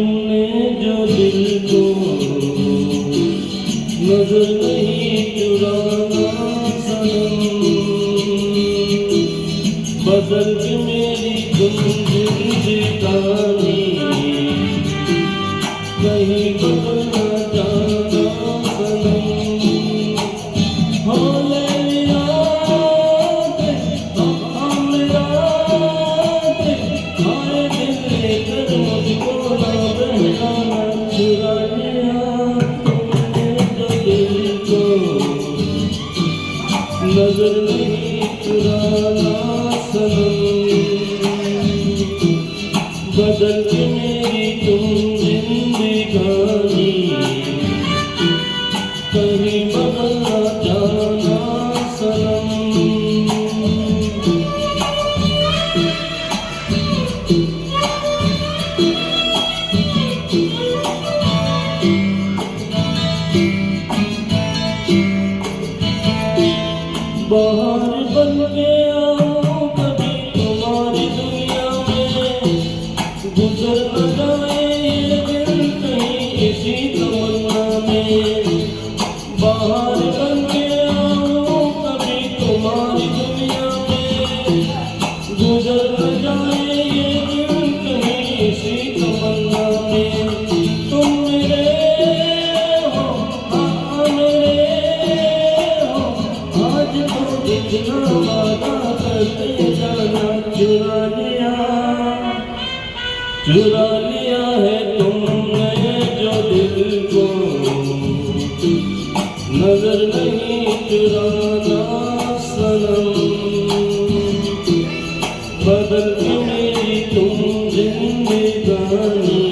तुमने जो दिल को नजर नहीं चुराना सनम, बदल के मेरी तुम जिंदगानी कहीं बदलना जाना सनम। हो ले लिया दे, हम लिया दे, आए दिल लेकर मुझको ना बहलाना, चुरा लिया तुमने जो दिल को नजर नहीं चुराना सनम, बदल के मेरी तुम जिंदगानी कहीं बदलना जाना सनम। बाहर बन के आओ कभी तुम्हारी दुनिया में, गुजर न जाए ये दिन कहीं इसी तमन्ना में। बाहर बन के आओ कभी तुम्हारी दुनिया में, गुजर न जाए ये दिन कहीं इसी तमन्ना में। तुम मेरे हो, मेरे हो, आज तो इतना वादा करते जाना, चुरा लिया है तुमने जो दिल को नजर नहीं चुराना सनम, बदल के मेरी तुम जिंदगानी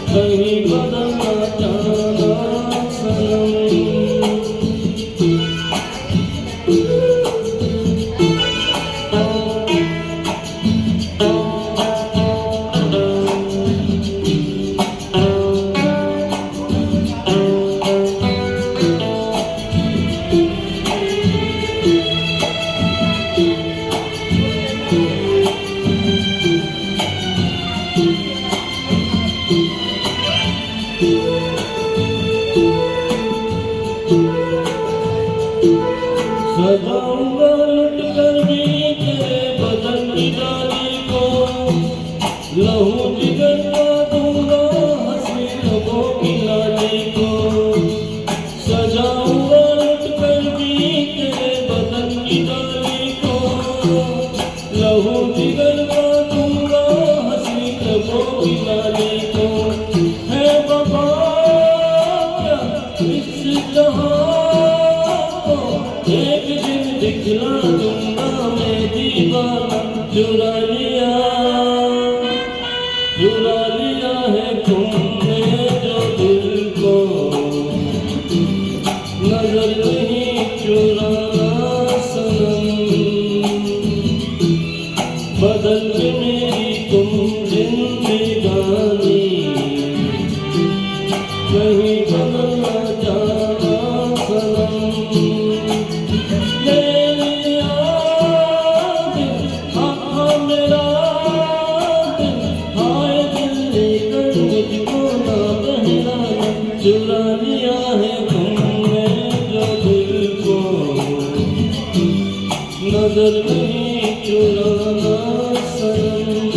कहीं बदलना जाना सनम। सजाऊंगा लुट कर भी तेरे बदन की डाली को, लहू जिगर का दूंगा हंसी लबों की लाली को। सजाऊंगा लुट कर भी तेरे बदन की डाली को, लहू जिगर का दूंगा हंसी लबों की लाली को। है बाबा क्या इस जहां एक दिन दिखला दूंगा मैं दीवाना, चुरा लिया है तुमने जो दिल को नजर नहीं चुराना सनम, बदल के मेरी तुम जिंदगानी कहीं बदलना जाना सनम। चुरा लिया है तुमने जो दिल को नजर नहीं चुराना सनम।